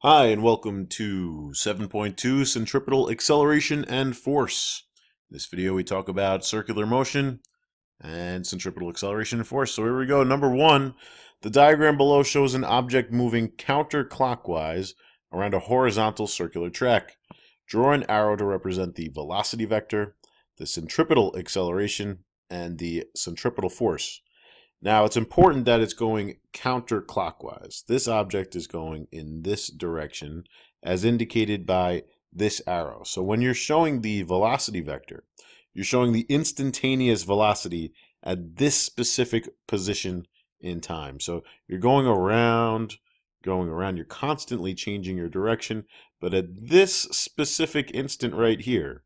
Hi, and welcome to 7.2 Centripetal Acceleration and Force. In this video, we talk about circular motion and centripetal acceleration and force. So here we go. Number one, the diagram below shows an object moving counterclockwise around a horizontal circular track. Draw an arrow to represent the velocity vector, the centripetal acceleration, and the centripetal force. Now, it's important that it's going counterclockwise. This object is going in this direction, as indicated by this arrow. So when you're showing the velocity vector, you're showing the instantaneous velocity at this specific position in time. So you're going around, you're constantly changing your direction, but at this specific instant right here,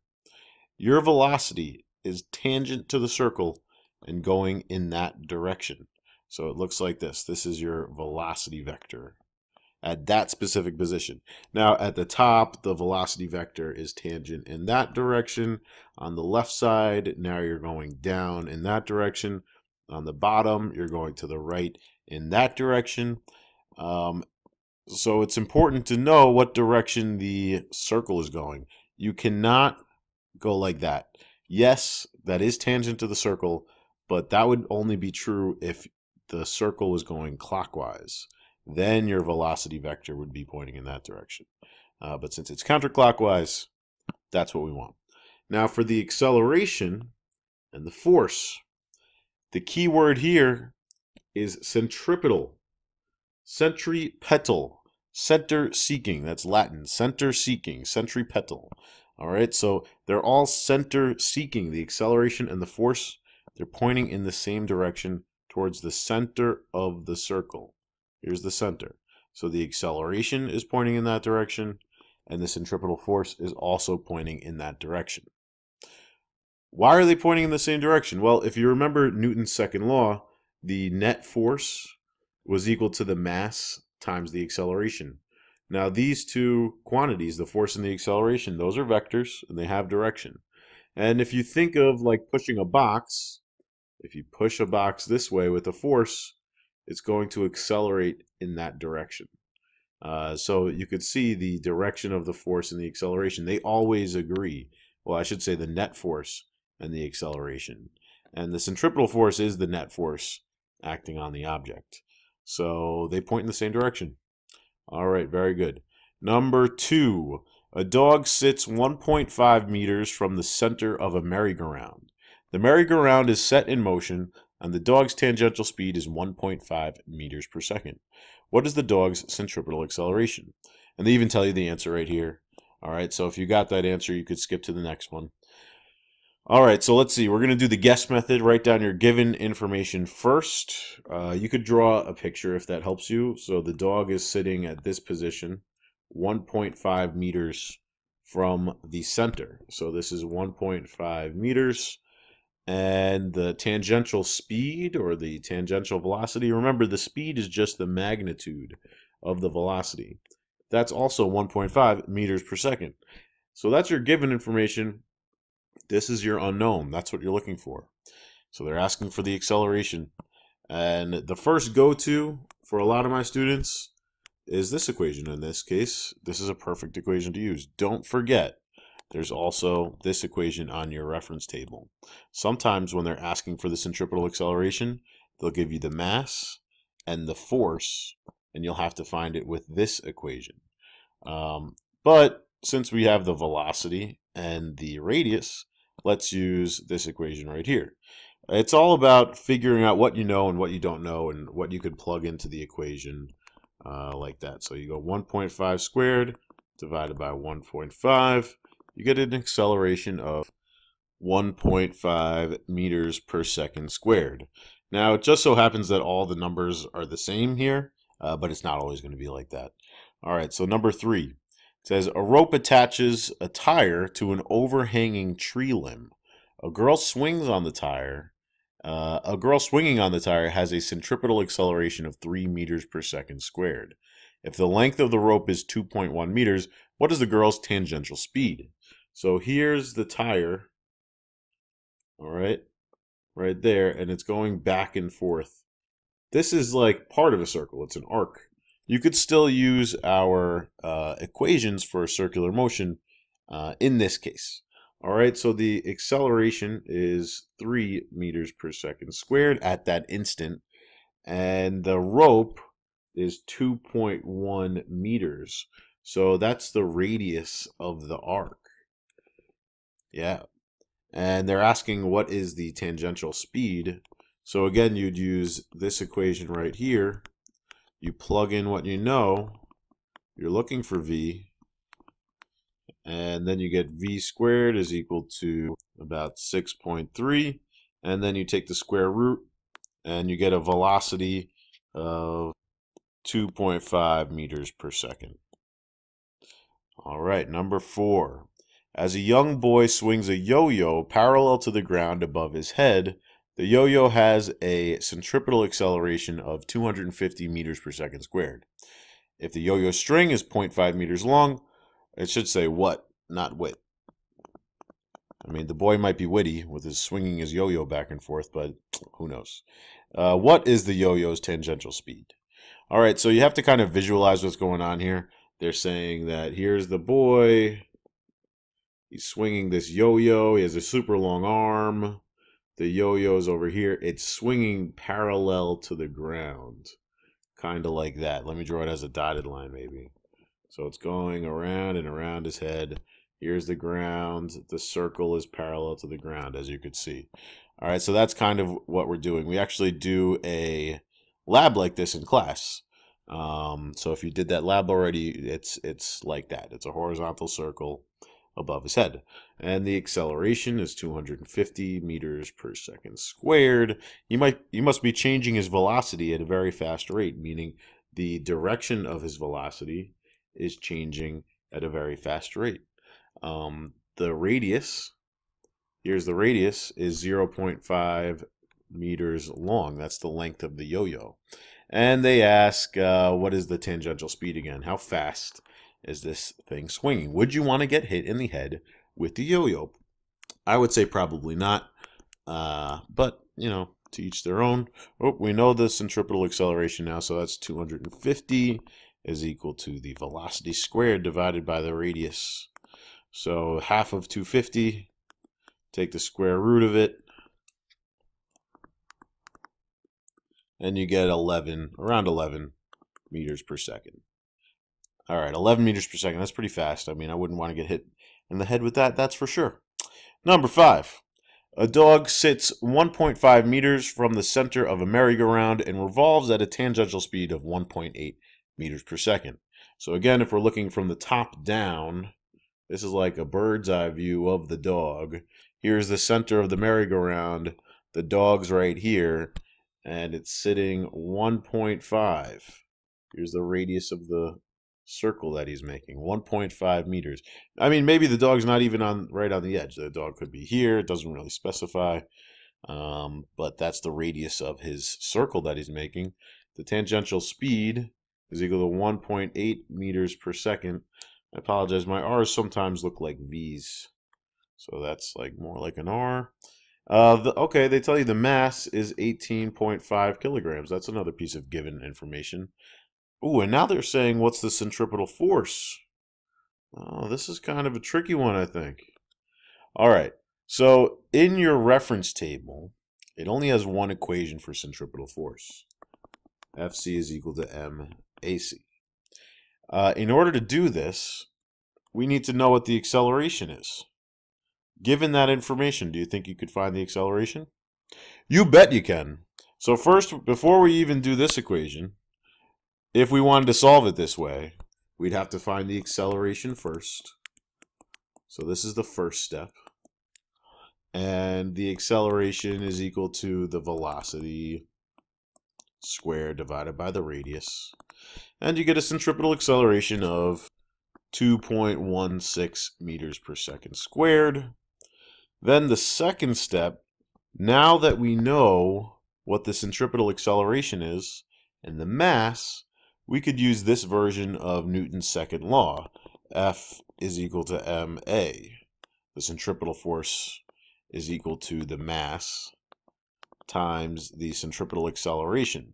your velocity is tangent to the circle and going in that direction. So it looks like this. This is your velocity vector at that specific position. Now at the top, the velocity vector is tangent in that direction. On the left side, now you're going down in that direction. On the bottom, you're going to the right in that direction. So it's important to know what direction the circle is going. You cannot go like that. Yes, that is tangent to the circle, but that would only be true if the circle was going clockwise. Then your velocity vector would be pointing in that direction. But since it's counterclockwise, that's what we want. Now for the acceleration and the force, the key word here is centripetal. Centripetal. Center seeking. That's Latin. Center seeking. Centripetal. All right, so they're all center seeking. The acceleration and the force, they're pointing in the same direction towards the center of the circle. Here's the center. So the acceleration is pointing in that direction, and the centripetal force is also pointing in that direction. Why are they pointing in the same direction? Well, if you remember Newton's second law, the net force was equal to the mass times the acceleration. Now these two quantities, the force and the acceleration, those are vectors and they have direction. And if you think of like pushing a box, if you push a box this way with a force, it's going to accelerate in that direction. So you could see the direction of the force and the acceleration, they always agree. Well, I should say the net force and the acceleration. And the centripetal force is the net force acting on the object. So they point in the same direction. All right, very good. Number two, a dog sits 1.5 meters from the center of a merry-go-round. The merry-go-round is set in motion, and the dog's tangential speed is 1.5 meters per second. What is the dog's centripetal acceleration? And they even tell you the answer right here. All right, so if you got that answer, you could skip to the next one. All right, so let's see. We're going to do the guess method. Write down your given information first. You could draw a picture if that helps you. So the dog is sitting at this position, 1.5 meters from the center. So this is 1.5 meters. And the tangential speed or the tangential velocity, remember the speed is just the magnitude of the velocity. That's also 1.5 meters per second. So that's your given information. This is your unknown. That's what you're looking for. So they're asking for the acceleration. And the first go-to for a lot of my students is this equation. In this case, this is a perfect equation to use. Don't forget, there's also this equation on your reference table. Sometimes when they're asking for the centripetal acceleration, they'll give you the mass and the force, and you'll have to find it with this equation. But since we have the velocity and the radius, let's use this equation right here. It's all about figuring out what you know and what you don't know and what you could plug into the equation like that. So you go 1.5 squared divided by 1.5. You get an acceleration of 1.5 meters per second squared. Now, it just so happens that all the numbers are the same here, but it's not always going to be like that. All right, so number three. It says, a rope attaches a tire to an overhanging tree limb. A girl swings on the tire. A girl swinging on the tire has a centripetal acceleration of 3 meters per second squared. If the length of the rope is 2.1 meters, what is the girl's tangential speed? So here's the tire, all right there, and it's going back and forth. This is like part of a circle. It's an arc. you could still use our equations for circular motion in this case. All right, so the acceleration is 3 meters per second squared at that instant, and the rope is 2.1 meters. So that's the radius of the arc. Yeah. And they're asking what is the tangential speed. So again, you'd use this equation right here. You plug in what you know. You're looking for V. And then you get V squared is equal to about 6.3. And then you take the square root and you get a velocity of 2.5 meters per second. All right, number 4. As a young boy swings a yo-yo parallel to the ground above his head, the yo-yo has a centripetal acceleration of 250 meters per second squared. If the yo-yo string is 0.5 meters long, it should say what, not wit. I mean, the boy might be witty with his swinging his yo-yo back and forth, but who knows? What is the yo-yo's tangential speed? All right, so you have to kind of visualize what's going on here. They're saying that here's the boy. He's swinging this yo-yo. He has a super long arm. The yo-yo's over here. It's swinging parallel to the ground. Kind of like that. Let me draw it as a dotted line maybe. So it's going around and around his head. Here's the ground. The circle is parallel to the ground, as you could see. All right, so that's kind of what we're doing. We actually do a lab like this in class. So if you did that lab already, it's like that. It's a horizontal circle above his head. And the acceleration is 250 meters per second squared. You must be changing his velocity at a very fast rate, meaning the direction of his velocity is changing at a very fast rate. The radius, here's the radius, is 0.5 meters long. That's the length of the yo-yo. And they ask, what is the tangential speed again? How fast is this thing swinging? Would you want to get hit in the head with the yo-yo? I would say probably not. But, you know, to each their own. Oh, we know the centripetal acceleration now, so that's 250 is equal to the velocity squared divided by the radius. So half of 250, take the square root of it, and you get around 11 meters per second. All right, 11 meters per second. That's pretty fast. I mean, I wouldn't want to get hit in the head with that, that's for sure. Number 5. A dog sits 1.5 meters from the center of a merry-go-round and revolves at a tangential speed of 1.8 meters per second. So again, if we're looking from the top down, this is like a bird's eye view of the dog. Here's the center of the merry-go-round. The dog's right here, and it's sitting 1.5. Here's the radius of the circle that he's making, 1.5 meters. I mean, maybe the dog's not even right on the edge. The dog could be here. It doesn't really specify. But that's the radius of his circle that he's making. The tangential speed is equal to 1.8 meters per second. I apologize. My R's sometimes look like V's. So that's like more like an R. Okay, they tell you the mass is 18.5 kilograms. That's another piece of given information. Ooh, and now they're saying what's the centripetal force? Oh, this is kind of a tricky one, I think. All right, so in your reference table, it only has one equation for centripetal force. Fc is equal to mac. In order to do this, we need to know what the acceleration is. Given that information, do you think you could find the acceleration? You bet you can. So first, before we even do this equation, if we wanted to solve it this way, we'd have to find the acceleration first. So this is the first step. And the acceleration is equal to the velocity squared divided by the radius. And you get a centripetal acceleration of 2.16 meters per second squared. Then the second step, now that we know what the centripetal acceleration is and the mass, we could use this version of Newton's second law. F is equal to ma. The centripetal force is equal to the mass times the centripetal acceleration.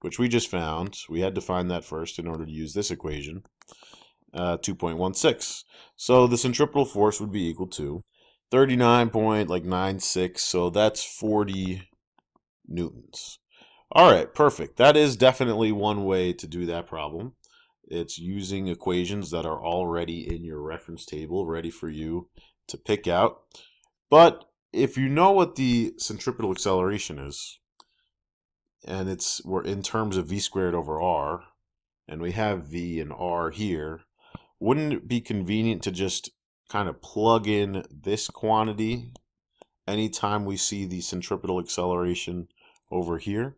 which we just found. We had to find that first in order to use this equation. 2.16. So the centripetal force would be equal to 39.96. So that's 40 newtons. All right, perfect. That is definitely one way to do that problem. It's using equations that are already in your reference table, ready for you to pick out. But if you know what the centripetal acceleration is, and we're in terms of v squared over r, and we have v and r here, wouldn't it be convenient to just kind of plug in this quantity anytime we see the centripetal acceleration over here?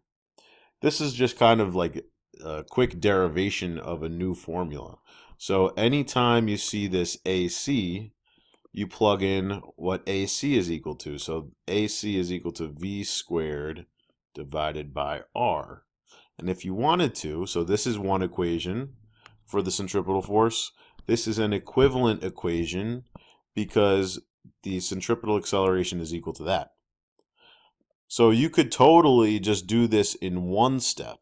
This is just kind of like a quick derivation of a new formula. So anytime you see this AC, you plug in what AC is equal to. So AC is equal to v squared divided by r. And if you wanted to, so this is one equation for the centripetal force. This is an equivalent equation because the centripetal acceleration is equal to that. So you could totally just do this in one step.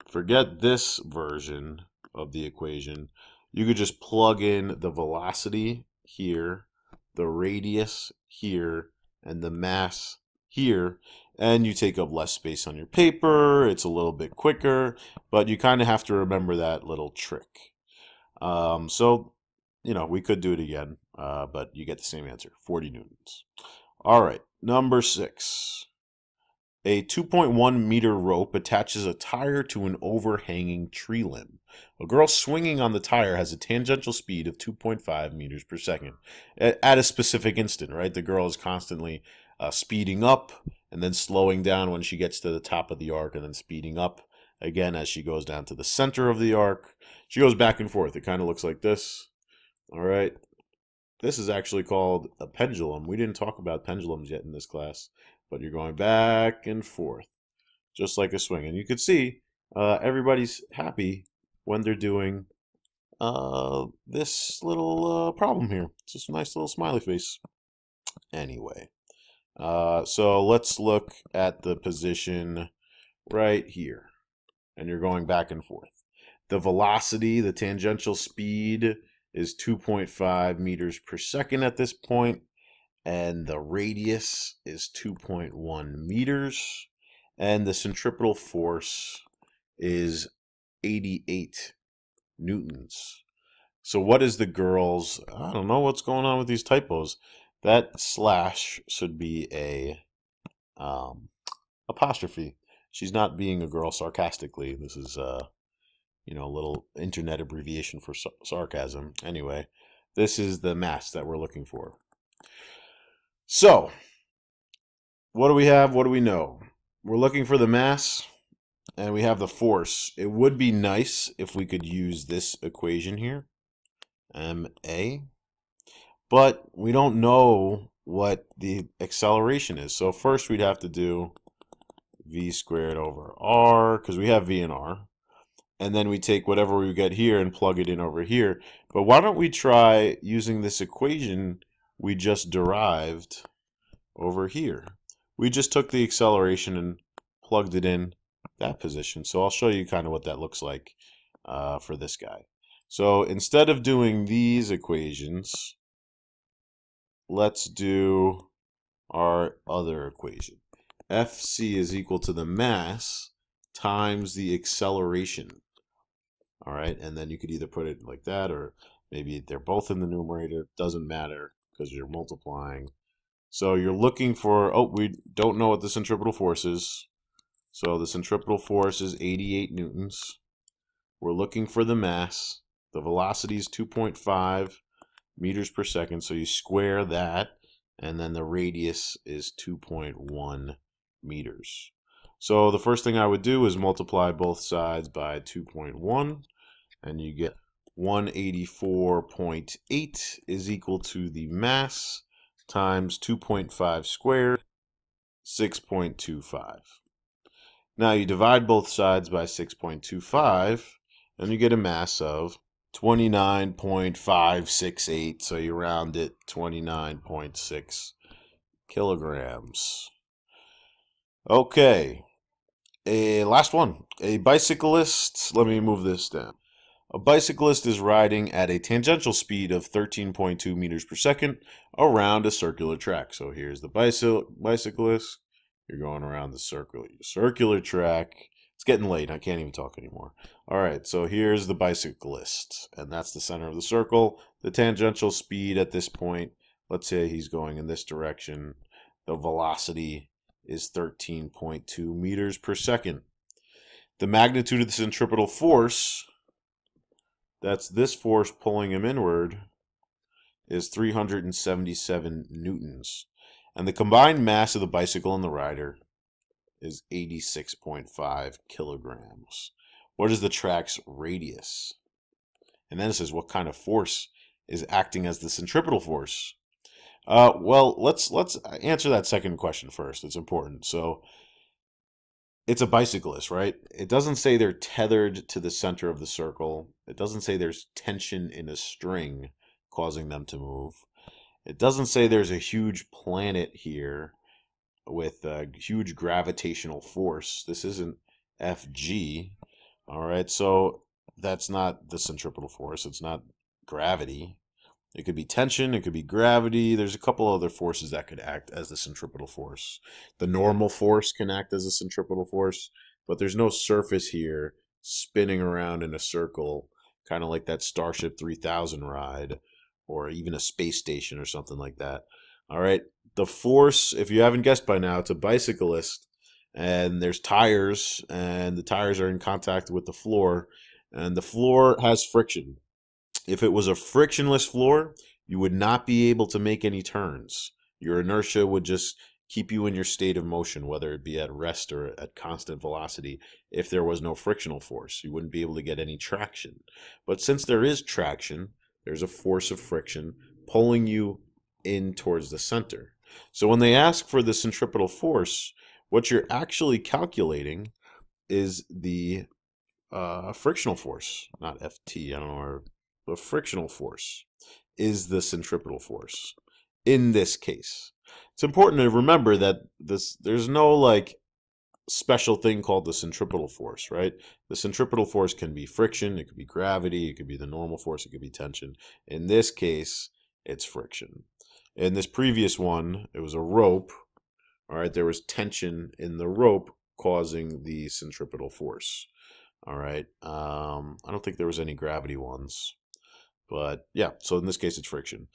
Forget this version of the equation. You could just plug in the velocity here, the radius here, and the mass here, and you take up less space on your paper. It's a little bit quicker, but you kind of have to remember that little trick. So, you know, we could do it again, but you get the same answer, 40 newtons. All right, number 6. A 2.1 meter rope attaches a tire to an overhanging tree limb. A girl swinging on the tire has a tangential speed of 2.5 meters per second at a specific instant, right? The girl is constantly speeding up and then slowing down when she gets to the top of the arc and then speeding up again as she goes down to the center of the arc. She goes back and forth. It kind of looks like this. All right. This is actually called a pendulum. We didn't talk about pendulums yet in this class, but you're going back and forth, just like a swing. And you can see everybody's happy when they're doing this little problem here. It's just a nice little smiley face. Anyway, so let's look at the position right here. And you're going back and forth. The velocity, the tangential speed, is 2.5 meters per second at this point. And the radius is 2.1 meters. And the centripetal force is 88 newtons. So what is the girl's, I don't know what's going on with these typos. That slash should be a apostrophe. She's not being a girl sarcastically. This is, you know, a little internet abbreviation for sarcasm. Anyway, this is the mass that we're looking for. So, what do we have? What do we know? We're looking for the mass, and we have the force. It would be nice if we could use this equation here, MA, but we don't know what the acceleration is. So first we'd have to do v squared over r, because we have v and r. And then we take whatever we get here and plug it in over here. But why don't we try using this equation we just derived over here? We just took the acceleration and plugged it in that position. So I'll show you kind of what that looks like for this guy. So instead of doing these equations, let's do our other equation. Fc is equal to the mass times the acceleration. All right, and then you could either put it like that, or maybe they're both in the numerator. Doesn't matter because you're multiplying. So you're looking for, oh, we don't know what the centripetal force is. So the centripetal force is 88 newtons. We're looking for the mass. The velocity is 2.5 meters per second. So you square that, and then the radius is 2.1 meters. So the first thing I would do is multiply both sides by 2.1, and you get 184.8 is equal to the mass times 2.5 squared, 6.25. Now you divide both sides by 6.25, and you get a mass of 29.568, so you round it 29.6 kilograms. Okay, A last one. A bicyclist, let me move this down. A bicyclist is riding at a tangential speed of 13.2 meters per second around a circular track. So here's the bicyclist. You're going around the circular track. It's getting late. I can't even talk anymore. All right, so here's the bicyclist, and that's the center of the circle. The tangential speed at this point, let's say he's going in this direction. The velocity is 13.2 meters per second. The magnitude of the centripetal force, that's this force pulling him inward, is 377 newtons. And the combined mass of the bicycle and the rider is 86.5 kilograms. What is the track's radius? And then it says what kind of force is acting as the centripetal force? Well, let's answer that second question first. It's important. So it's a bicyclist, right? It doesn't say they're tethered to the center of the circle. It doesn't say there's tension in a string causing them to move. It doesn't say there's a huge planet here with a huge gravitational force. This isn't FG. All right, so that's not the centripetal force. It's not gravity. It could be tension, it could be gravity. There's a couple other forces that could act as the centripetal force. The normal force can act as a centripetal force, but there's no surface here spinning around in a circle, kind of like that Starship 3000 ride, or even a space station or something like that. All right, the force, if you haven't guessed by now, it's a bicyclist, and there's tires, and the tires are in contact with the floor, and the floor has friction. If it was a frictionless floor, you would not be able to make any turns. Your inertia would just keep you in your state of motion, whether it be at rest or at constant velocity. If there was no frictional force, you wouldn't be able to get any traction. But since there is traction, there's a force of friction pulling you in towards the center. So when they ask for the centripetal force, what you're actually calculating is the frictional force, not FT, I don't know, or the frictional force is the centripetal force in this case. It's important to remember that there's no like special thing called the centripetal force, right? The centripetal force can be friction, it could be gravity, it could be the normal force, it could be tension. In this case, it's friction. In this previous one, it was a rope. All right, there was tension in the rope causing the centripetal force. All right, I don't think there was any gravity ones. But yeah, so in this case, it's friction.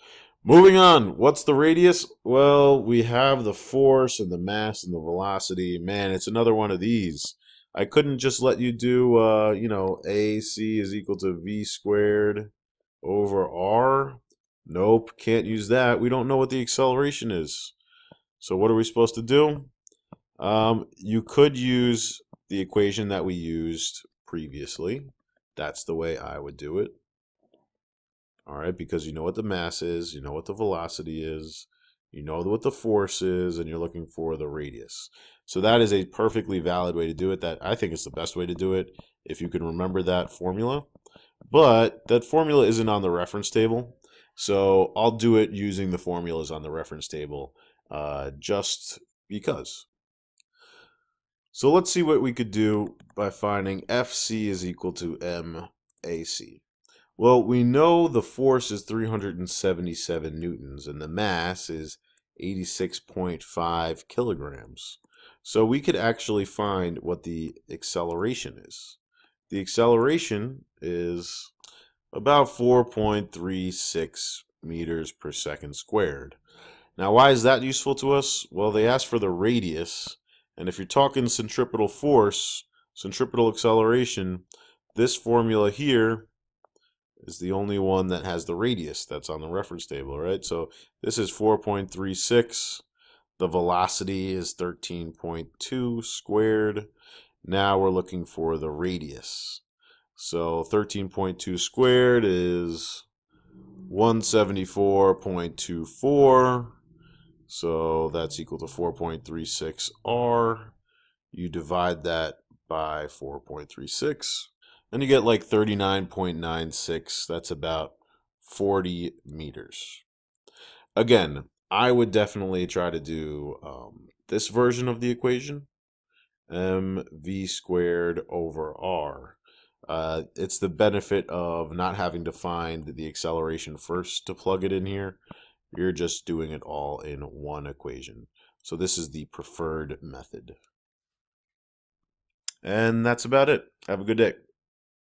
Moving on, what's the radius? Well, we have the force and the mass and the velocity. Man, it's another one of these. I couldn't just let you do, AC is equal to V squared over R. Nope, can't use that. We don't know what the acceleration is. So what are we supposed to do? You could use the equation that we used previously. That's the way I would do it. All right, because you know what the mass is, you know what the velocity is, you know what the force is, and you're looking for the radius. So that is a perfectly valid way to do it. That I think is the best way to do it if you can remember that formula. But that formula isn't on the reference table, so I'll do it using the formulas on the reference table just because. So let's see what we could do by finding FC is equal to MAC. Well, we know the force is 377 newtons and the mass is 86.5 kilograms. So we could actually find what the acceleration is. The acceleration is about 4.36 meters per second squared. Now, why is that useful to us? Well, they asked for the radius, and if you're talking centripetal force, centripetal acceleration, this formula here is the only one that has the radius that's on the reference table, right? So this is 4.36. The velocity is 13.2 squared. Now we're looking for the radius. So 13.2 squared is 174.24. So that's equal to 4.36 R. You divide that by 4.36. And you get like 39.96. That's about 40 meters. Again, I would definitely try to do this version of the equation. mv squared over r. It's the benefit of not having to find the acceleration first to plug it in here. You're just doing it all in one equation. So this is the preferred method. And that's about it. Have a good day.